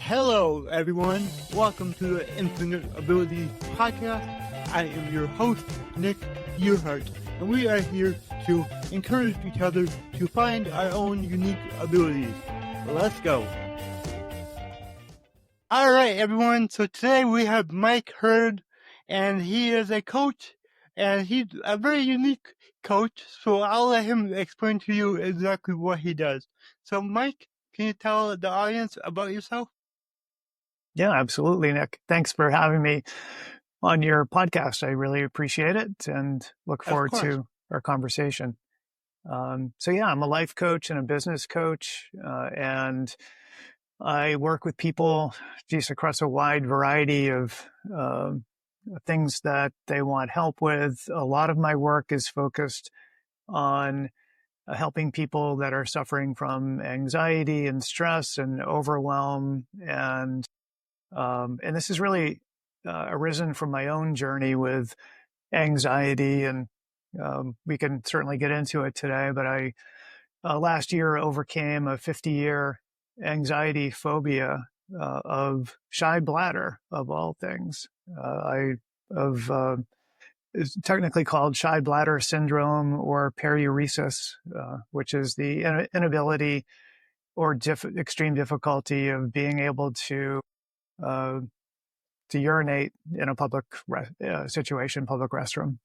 Hello, everyone. Welcome to the Infinite Abilities Podcast. I am your host, Nick Hurd, and we are here to encourage each other to find our own unique abilities. Let's go. All right, everyone. So today we have Mike Hurd, and he is a coach, and he's a very unique coach. So I'll let him explain to you exactly what he does. So, Mike, can you tell the audience about yourself? Yeah, absolutely, Nick. Thanks for having me on your podcast. I really appreciate it and look forward to our conversation. I'm a life coach and a business coach, and I work with people just across a wide variety of things that they want help with. A lot of my work is focused on helping people that are suffering from anxiety and stress and overwhelm, and this has really arisen from my own journey with anxiety, and we can certainly get into it today. But I last year overcame a 50-year anxiety phobia of shy bladder, of all things. It's technically called Shy Bladder Syndrome or periuresis, which is the inability or extreme difficulty of being able to urinate in a public situation, public restroom.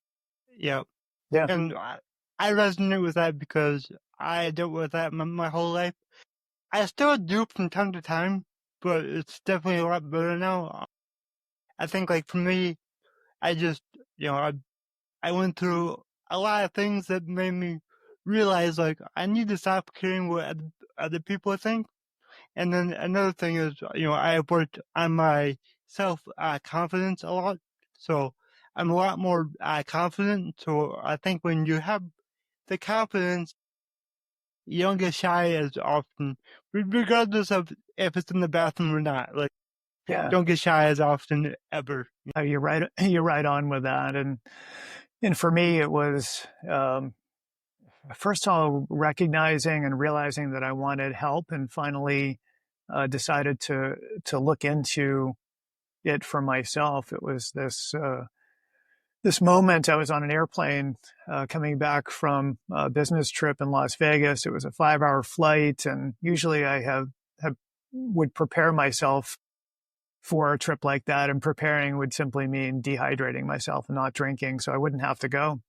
Yeah. Yeah. And I resonate with that because I dealt with that my whole life. I still do from time to time, but it's definitely a lot better now. I think, like, for me, I just, I went through a lot of things that made me realize, like, I need to stop caring what other people think. And then another thing is, I have worked on my self-confidence a lot. So I'm a lot more confident. So I think when you have the confidence, you don't get shy as often, regardless of if it's in the bathroom or not. Like, don't get shy as often ever. You're right. You're right on with that. And for me, it was first of all recognizing and realizing that I wanted help, and finally decided to look into it for myself. It was this moment. I was on an airplane coming back from a business trip in Las Vegas. It was a 5-hour flight, and usually I would prepare myself for a trip like that, and preparing would simply mean dehydrating myself and not drinking, so I wouldn't have to go.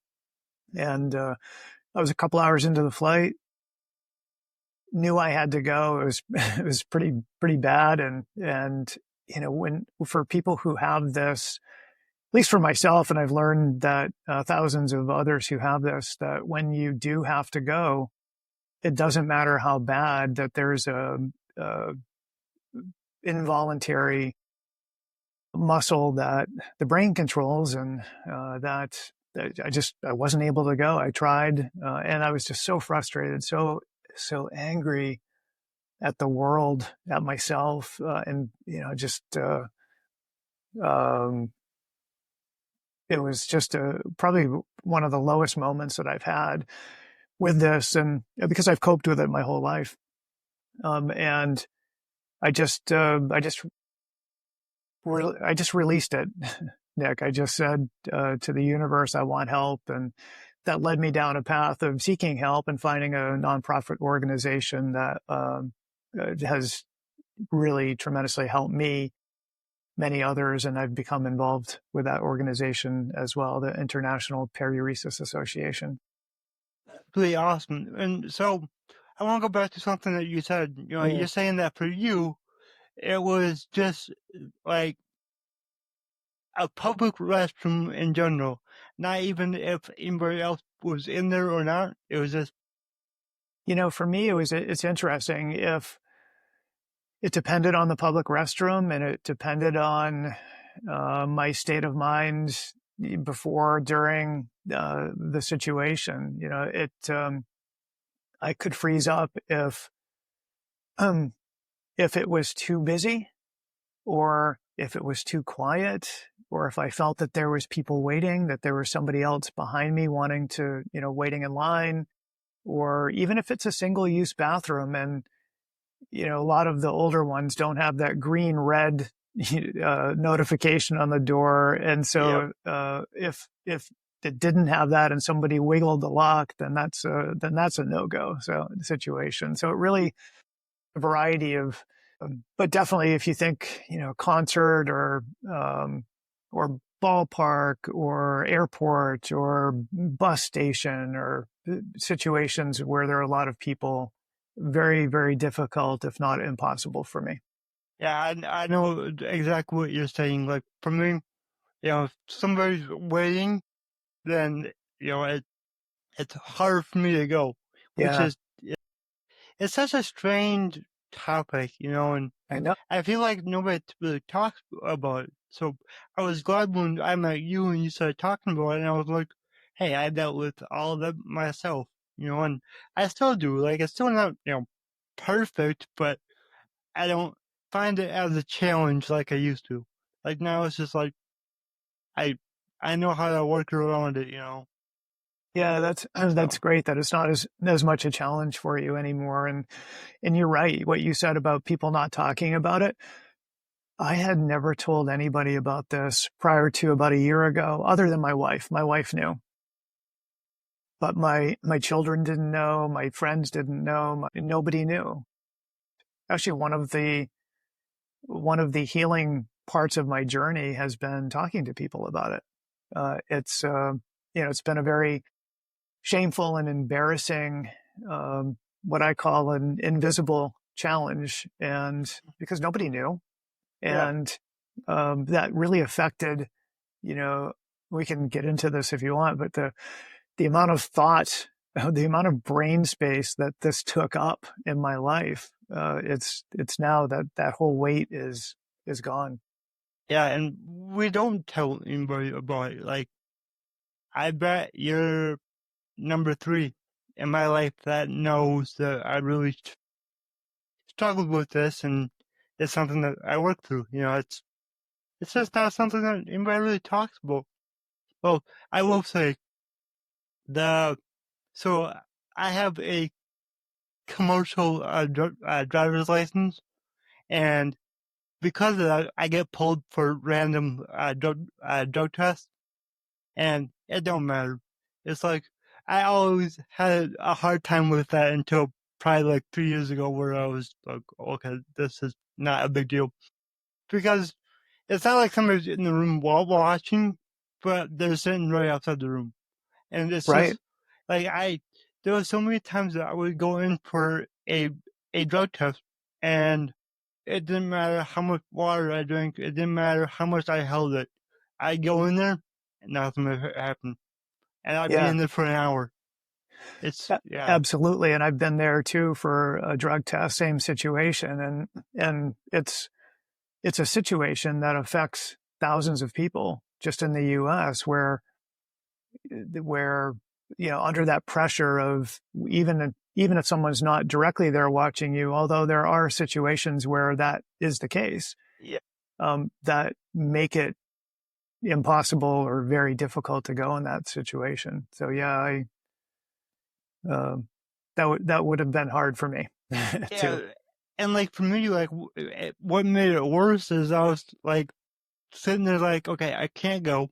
And I was a couple hours into the flight, knew I had to go. It was pretty bad, and when for people who have this, at least for myself, and I've learned that thousands of others who have this, that when you do have to go, it doesn't matter how bad, that there's a involuntary muscle that the brain controls, and that I wasn't able to go. I tried, and I was just so frustrated, so angry at the world, at myself, and it was just probably one of the lowest moments that I've had with this, and because I've coped with it my whole life. And I just released it, Nick. I just said to the universe, I want help. And that led me down a path of seeking help and finding a nonprofit organization that has really tremendously helped me, many others, and I've become involved with that organization as well, the International Periuresis Association. Really awesome. And so I want to go back to something that you said. You're saying that for you, it was just like a public restroom in general, not even if anybody else was in there or not. It was just, for me, it's interesting. If it depended on the public restroom, and it depended on my state of mind before, during the situation. I could freeze up if it was too busy, or if it was too quiet, or if I felt that there was people waiting, that there was somebody else behind me wanting to, waiting in line, or even if it's a single-use bathroom and a lot of the older ones don't have that green red notification on the door, and Yeah. so if it didn't have that and somebody wiggled the lock, then that's a no go situation. So it really a variety of, but definitely if you think concert or ballpark or airport or bus station or situations where there are a lot of people, very, very difficult, if not impossible for me. Yeah, I know exactly what you're saying. Like for me, if somebody's waiting, then it's hard for me to go, which Yeah, is it's such a strange topic, and I know. I feel like nobody really talks about it. So I was glad when I met you and you started talking about it, and I was like, hey, I dealt with all of that myself, and I still do. Like it's still not perfect, but I don't find it as a challenge like I used to. Like now it's just like I I know how to work around it. Yeah, that's So great that it's not as much a challenge for you anymore. And you're right, what you said about people not talking about it. I had never told anybody about this prior to about a year ago, other than my wife. My wife knew, but my children didn't know, my friends didn't know, nobody knew. Actually, one of the healing parts of my journey has been talking to people about it. It's been a very shameful and embarrassing, what I call an invisible challenge, and because nobody knew, yeah, and that really affected. You know, we can get into this if you want, but the amount of thought, the amount of brain space that this took up in my life, it's now that whole weight is gone. yeah, and we don't tell anybody about it. Like I bet you're number three in my life that knows that I really struggled with this, and it's something that I work through. It's just not something that anybody really talks about. Well, I will say the so I have a commercial driver's license, and because of that, I get pulled for random drug tests, and it don't matter. It's like I always had a hard time with that until probably like 3 years ago, where I was like, okay, this is not a big deal because it's not like somebody's in the room while watching, but they're sitting right outside the room. And it's Right? just like there was so many times that I would go in for a drug test, and it didn't matter how much water I drank, it didn't matter how much I held it. I'd go in there, and nothing would happen. And I'd be Yeah, in there for an hour. Yeah, absolutely. And I've been there too for a drug test, same situation, and it's a situation that affects thousands of people just in the U.S. where under that pressure of even if someone's not directly there watching you, although there are situations where that is the case, yeah, that make it impossible or very difficult to go in that situation. So yeah, I that would have been hard for me yeah. too. And like for me, like what made it worse is I was like sitting there like, okay, I can't go.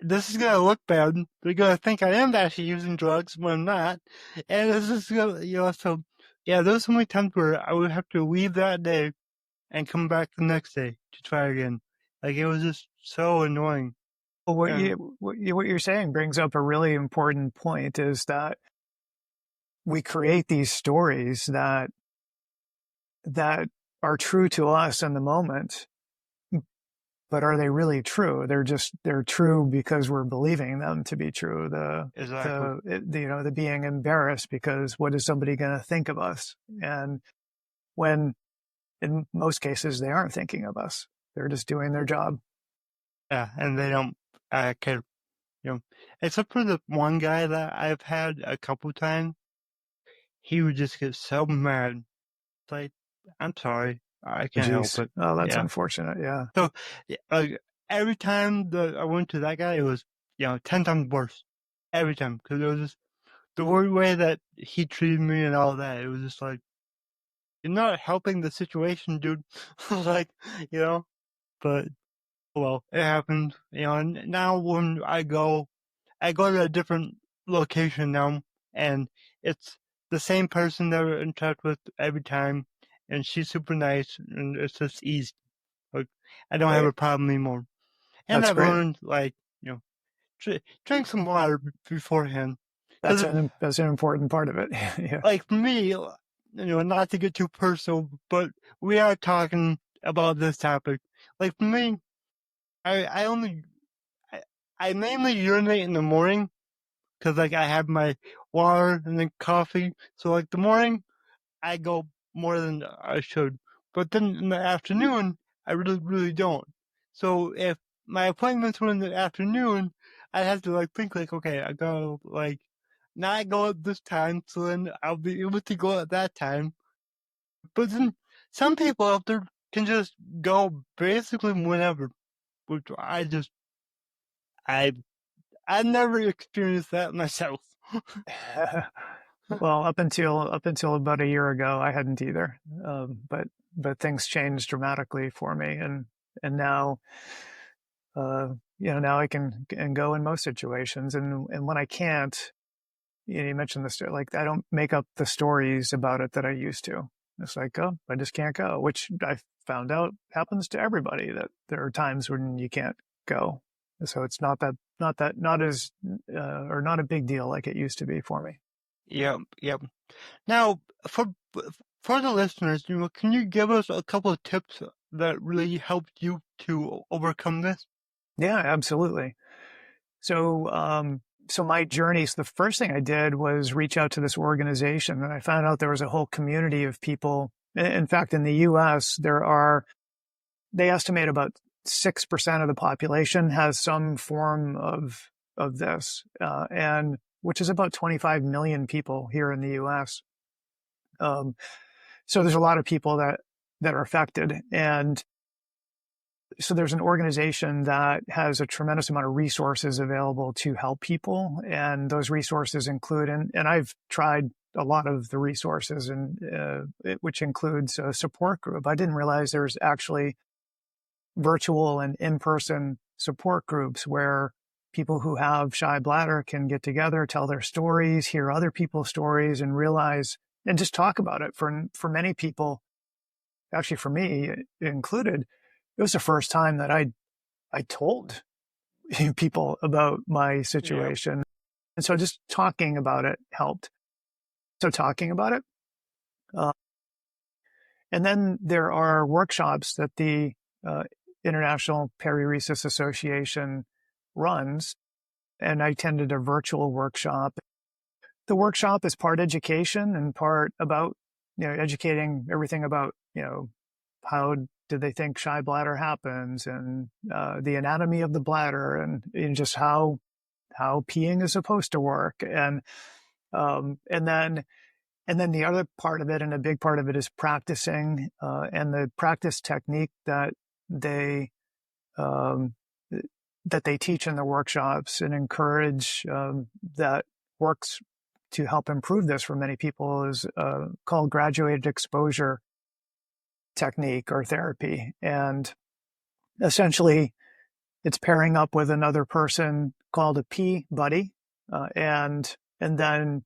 This is gonna look bad. They're gonna think I am actually using drugs when I'm not, and this is gonna, So yeah, there's so many times where I would have to leave that day and come back the next day to try again. Like it was just so annoying. Well, what Yeah, you're saying brings up a really important point: is that we create these stories that are true to us in the moment, but are they really true? They're true because we're believing them to be true. exactly. The being embarrassed because what is somebody going to think of us? And when in most cases they aren't thinking of us, they're just doing their job. Yeah, and they don't care. Except for the one guy that I've had a couple times, he would just get so mad. It's like, I'm sorry, I can't help Jeez. it. Oh, that's Yeah. unfortunate. Yeah. So, yeah, like every time that I went to that guy, it was 10 times worse. Every time, because it was just the weird way that he treated me and all that. It was just like, you're not helping the situation, dude. Like, you know, but well, it happens, and now when I go to a different location now, and it's the same person that we're in touch with every time, and she's super nice, and it's just easy. Like, I don't have Great. a problem anymore. And That's I've great. learned, like, drink some water beforehand. That's Because, an important part of it. Yeah. like, for me, not to get too personal, but we are talking about this topic. Like, for me, I only, I, I mainly urinate in the morning because, like, I have my water and then coffee. So, like, the morning, I go more than I should. But then in the afternoon, I really, really don't. So if my appointments were in the afternoon, I'd have to like think like, okay, I gotta like not go at this time, so then I'll be able to go at that time. But then some people out there can just go basically whenever, which I I never experienced that myself. Well, up until about a year ago, I hadn't either. But things changed dramatically for me, and now, now I can go in most situations, and when I can't, you mentioned this, like I don't make up the stories about it that I used to. It's like, oh, I just can't go, which I found out happens to everybody, that there are times when you can't go. So it's not as or not a big deal like it used to be for me. Yep, yep. Now, for the listeners, can you give us a couple of tips that really helped you to overcome this? Yeah, absolutely. So, so my journey, so the first thing I did was reach out to this organization, and I found out there was a whole community of people. In fact, in the US, they estimate about 6% of the population has some form of this, and which is about 25 million people here in the US. Um, so there's a lot of people that are affected, and so there's an organization that has a tremendous amount of resources available to help people, and those resources include, and I've tried a lot of the resources, and which includes a support group. I didn't realize there's actually virtual and in-person support groups where people who have shy bladder can get together, tell their stories, hear other people's stories, and realize, and just talk about it. For many people, actually for me included, it was the first time that I told people about my Yeah, situation. And so just talking about it helped. So talking about it. Uh, and then there are workshops that the uh, International Periresis Association runs. And I attended a virtual workshop. The workshop is part education and part about, educating everything about, how do they think shy bladder happens, and the anatomy of the bladder, and just how peeing is supposed to work. And then the other part of it, and a big part of it, is practicing, and the practice technique they um, that they teach in the workshops and encourage, that works to help improve this for many people, is called graduated exposure technique or therapy. And essentially, it's pairing up with another person called a pee buddy, and then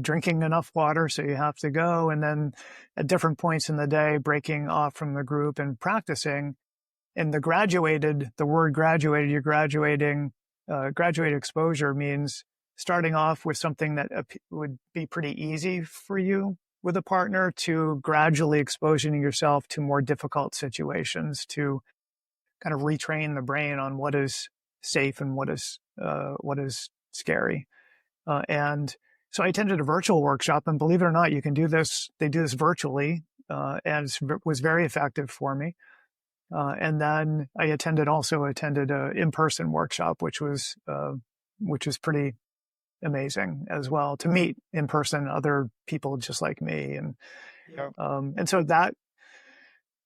drinking enough water so you have to go, and then at different points in the day breaking off from the group and practicing. And the word graduated, you're graduating. Graduated exposure means starting off with something that would be pretty easy for you with a partner, to gradually exposing yourself to more difficult situations, to kind of retrain the brain on what is safe and what is scary. And so I attended a virtual workshop, and believe it or not, you can do this. They do this virtually, and it was very effective for me. And then I also attended an in-person workshop, which was pretty amazing as well, to meet in person other people just like me. yeah, And so that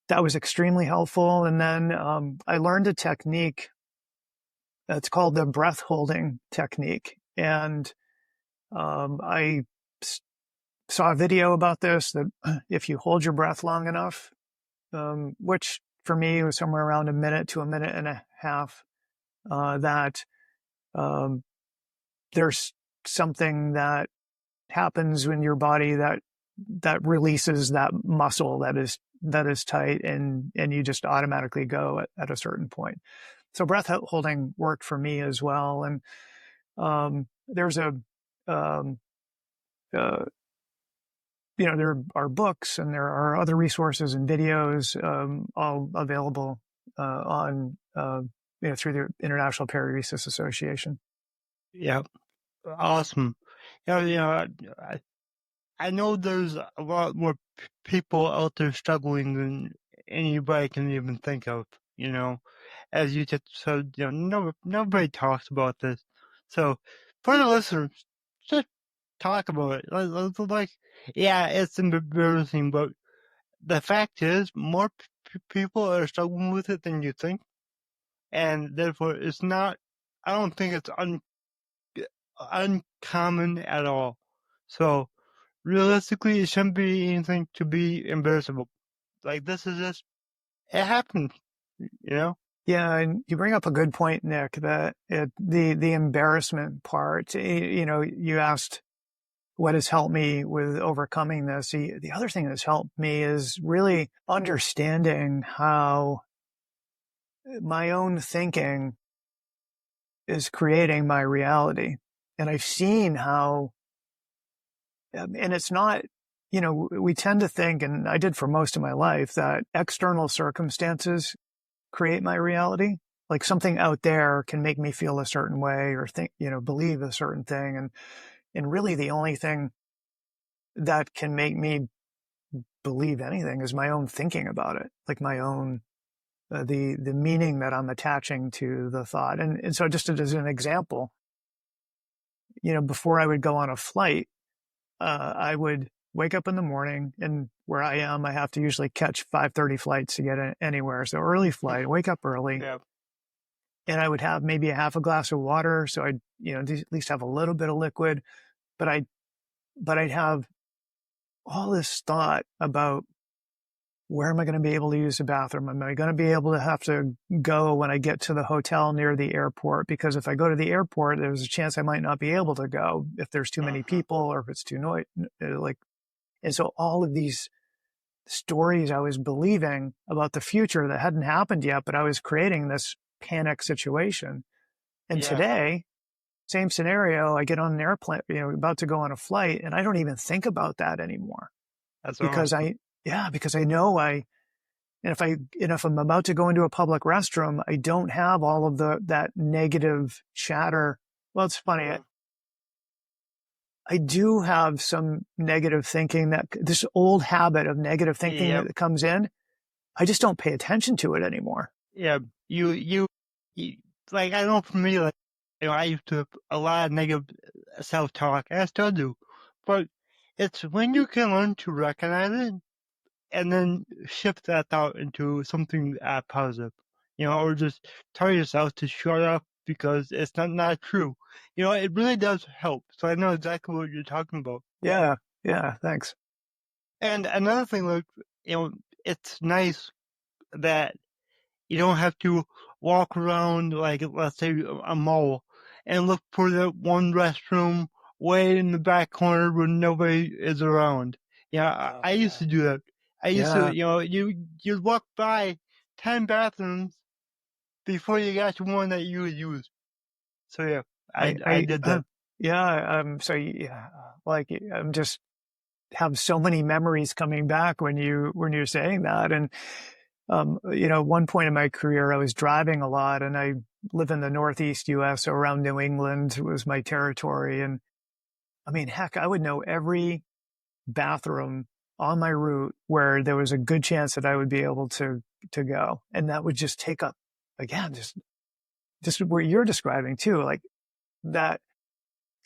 was extremely helpful. And then I learned a technique. It's called the breath holding technique. And I saw a video about this that if you hold your breath long enough, which for me was somewhere around a minute to a minute and a half, that um, there's something that happens in your body that releases that muscle that is tight, and you just automatically go at a certain point. So breath holding worked for me as well. And there's a um, uh, there are books and there are other resources and videos, all available on through the International Pararesis Association. Yeah, awesome. I, I know there's a lot more people out there struggling than anybody can even think of, you know. As you just said, nobody talks about this. So, for the listeners, just talk about it. Like, yeah, it's embarrassing, but the fact is, more people are struggling with it than you think, and therefore, it's not. I don't think it's uncommon at all. So, realistically, it shouldn't be anything to be embarrassed about. Like, this is just, it happens, you know? Yeah, and you bring up a good point, Nick, that the embarrassment part. You asked what has helped me with overcoming this. The other thing that's helped me is really understanding how my own thinking is creating my reality. And I've seen how, and it's not, we tend to think, and I did for most of my life, that external circumstances create my reality. Like something out there can make me feel a certain way or think, believe a certain thing. And really the only thing that can make me believe anything is my own thinking about it, like my own, the meaning that I'm attaching to the thought. And so just as an example, before I would go on a flight, I would wake up in the morning, and where I am, I have to usually catch 5:30 flights to get anywhere. So early flight, wake up early, Yeah, and I would have maybe a half a glass of water. So I'd, at least have a little bit of liquid, but I'd have all this thought about where am I going to be able to use the bathroom? Am I going to be able to have to go when I get to the hotel near the airport? Because if I go to the airport, there's a chance I might not be able to go if there's too many people or if it's too noisy. And so all of these stories I was believing about the future that hadn't happened yet, but I was creating this panic situation. And yeah, today, same scenario, I get on an airplane, about to go on a flight, and I don't even think about that anymore that's because awesome. because I know if I'm about to go into a public restroom, I don't have all of that negative chatter. Well, it's funny. I do have some negative thinking, that this old habit of negative thinking Yep, that comes in. I just don't pay attention to it anymore. yeah, you, like, I know for me, like, I used to have a lot of negative self-talk, and I still do, but it's when you can learn to recognize it and then shift that thought into something positive, or just tell yourself to shut up because it's not true. It really does help. So I know exactly what you're talking about. Yeah. Yeah. Thanks. And another thing, like, it's nice that you don't have to walk around, like, let's say, a mall and look for the one restroom way in the back corner where nobody is around. Yeah, I used Yeah. to do that. I used to, Yeah. you'd walk by 10 bathrooms before you got to one that you would use. So yeah, I I did that. yeah. So yeah, like I'm just have so many memories coming back when you're saying that. And one point in my career, I was driving a lot, and I live in the Northeast U.S., so around New England was my territory. And I mean, heck, I would know every bathroom on my route where there was a good chance that I would be able to go, and that would just take up, again, just what you're describing too, like that.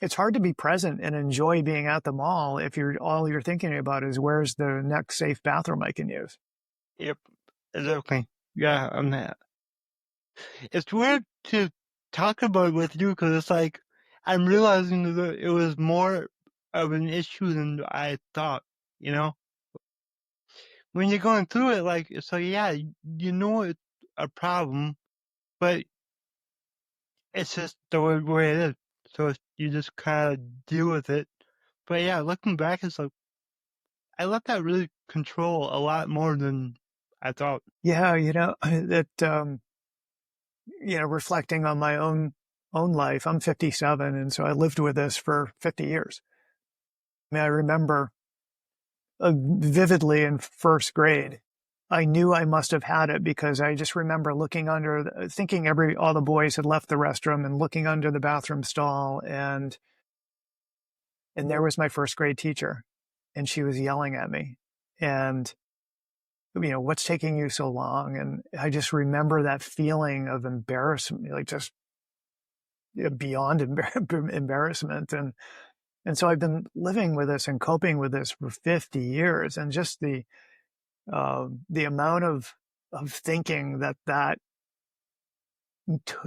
It's hard to be present and enjoy being at the mall if all you're thinking about is where's the next safe bathroom I can use. Yep, exactly. Yeah, it's weird to talk about it with you because it's like I'm realizing that it was more of an issue than I thought, you know? When you're going through it, like, so yeah, you know it's a problem, but it's just the way it is. So you just kind of deal with it. But yeah, looking back, it's like, I let that really control a lot more than I thought. Yeah, that reflecting on my own life, I'm 57, and so I lived with this for 50 years. I mean, I remember vividly in first grade, I knew I must have had it because I just remember looking under, thinking all the boys had left the restroom and looking under the bathroom stall, and there was my first grade teacher, and she was yelling at me, and what's taking you so long? And I just remember that feeling of embarrassment, like just beyond embarrassment, and so I've been living with this and coping with this for 50 years, and just the amount of thinking that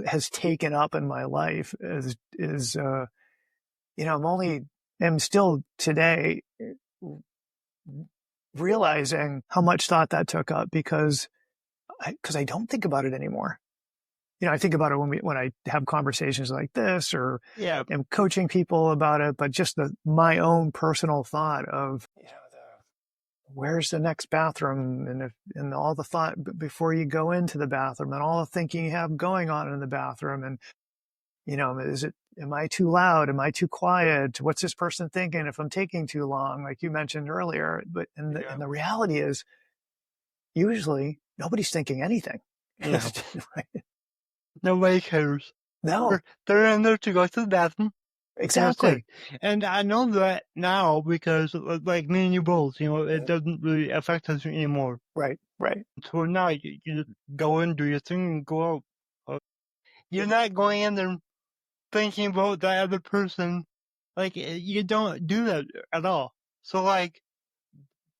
has taken up in my life is I'm still today realizing how much thought that took up because I don't think about it anymore. I think about it when I have conversations like this or Yeah, am coaching people about it, but just my own personal thought of where's the next bathroom, and all the thought before you go into the bathroom, and all the thinking you have going on in the bathroom, and am I too loud, am I too quiet, what's this person thinking if I'm taking too long, like you mentioned earlier. But yeah. and the reality is usually nobody's thinking anything. No, nobody cares. No, They're in there to go to the bathroom. And that's it. exactly. And I know that now because, like me and you both, it doesn't really affect us anymore. Right. So now you just go in, do your thing, and go out. You're not going in there thinking about that other person. Like, you don't do that at all. So, like,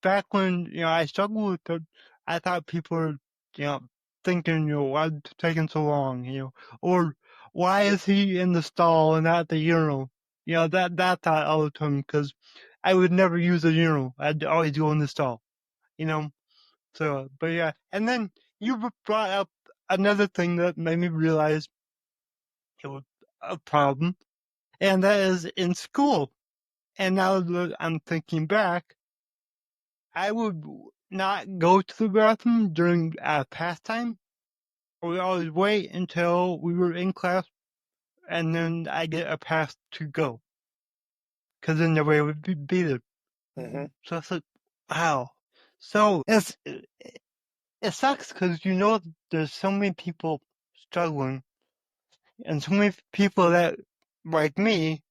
back when, I struggled with it, I thought people were, thinking, why it's taking so long, or why is he in the stall and not at the urinal? That thought all the time, because I would never use the urinal. I'd always go in the stall, you know? So, but yeah. And then you brought up another thing that made me realize it was a problem, and that is in school. And now that I'm thinking back, I would not go to the bathroom during pastime. I would always wait until we were in class, and then I get a pass to go, because then nobody would be there. Mm-hmm. So it's like, wow. So it sucks because there's so many people struggling, and so many people that, like me,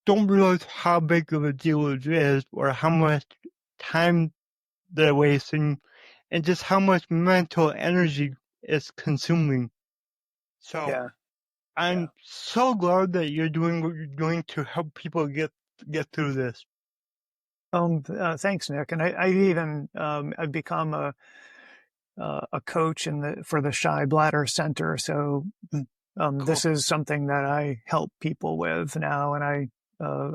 don't realize how big of a deal it is, or how much time they're wasting, and just how much mental energy it's consuming. So Yeah. I'm so glad that you're doing what you're doing to help people get through this. Thanks, Nick. And I've even I've become a coach for the Shy Bladder Center. So Cool. this is something that I help people with now, and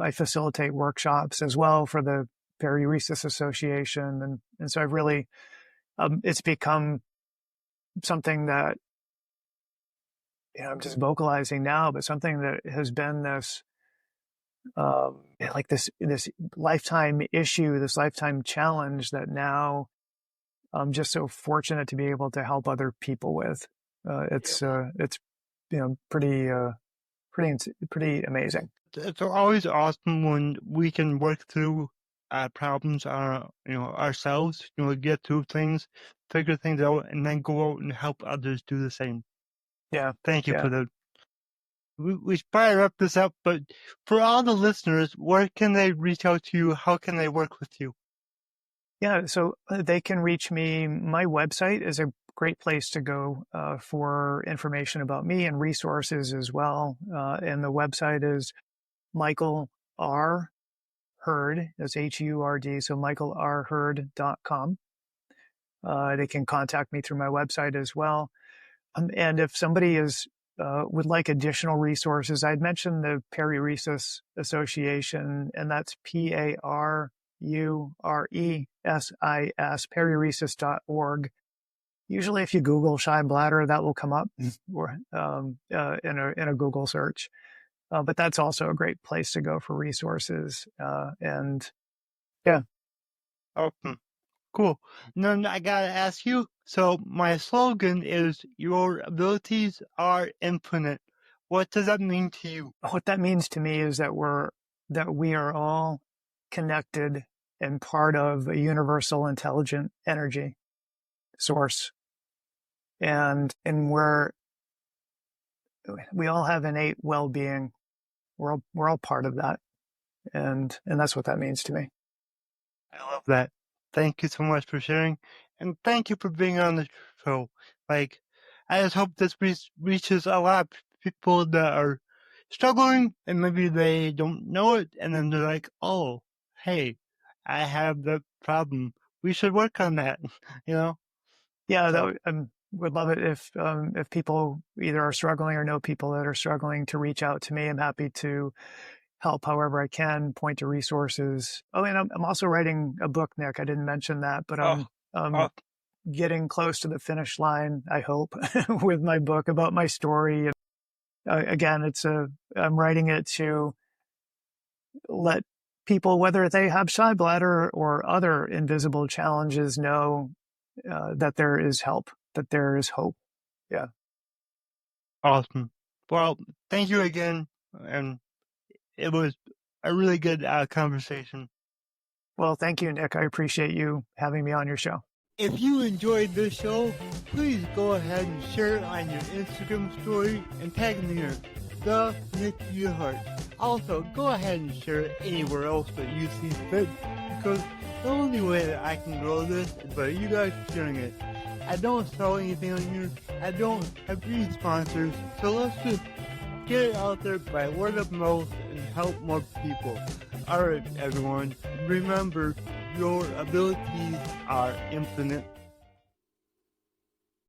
I facilitate workshops as well for the Periuresis Association, and so I've really it's become something that I'm just vocalizing now, but something that has been this like this lifetime issue, this lifetime challenge that now I'm just so fortunate to be able to help other people with. It's pretty amazing. It's always awesome when we can work through problems ourselves, get through things, figure things out, and then go out and help others do the same. Yeah, Thank you yeah, for that. We should probably wrap this up, but for all the listeners, where can they reach out to you? How can they work with you? yeah. So they can reach me. My website is a great place to go for information about me and resources as well. And the website is Michael R. Hurd, that's Hurd, so michaelrhurd.com. They can contact me through my website as well. And if somebody is would like additional resources, I'd mentioned the Peri-Resus Association, and that's PARURESIS, periresus.org. Usually if you Google Shy Bladder, that will come up or in a Google search. But that's also a great place to go for resources. And yeah. Awesome. Cool. Then I gotta ask you. So my slogan is "Your abilities are infinite." What does that mean to you? What that means to me is that we are all connected and part of a universal intelligent energy source. And we all have innate well-being. We're all part of that. And that's what that means to me. I love that. Thank you so much for sharing, and thank you for being on the show. Like, I just hope this reaches a lot of people that are struggling, and maybe they don't know it, and then they're like, "Oh, hey, I have that problem. We should work on that." You know? Yeah, So, would love it if people either are struggling or know people that are struggling to reach out to me. I'm happy to help however I can, point to resources. Oh, and I'm also writing a book, Nick. I didn't mention that, but oh, I'm getting close to the finish line, I hope, with my book about my story. Again, I'm writing it to let people, whether they have shy bladder or other invisible challenges, know that there is help, that there is hope. Yeah. awesome. Well, thank you again, and it was a really good conversation. Well, thank you, Nick. I appreciate you having me on your show. If you enjoyed this show, please go ahead and share it on your Instagram story and tag me in the Nick Hurd. Also, go ahead and share it anywhere else that you see fit, because the only way that I can grow this is by you guys sharing it. I don't sell anything on here. I don't have any sponsors, so let's just get it out there by word of mouth and help more people. Alright, everyone, remember, your abilities are infinite.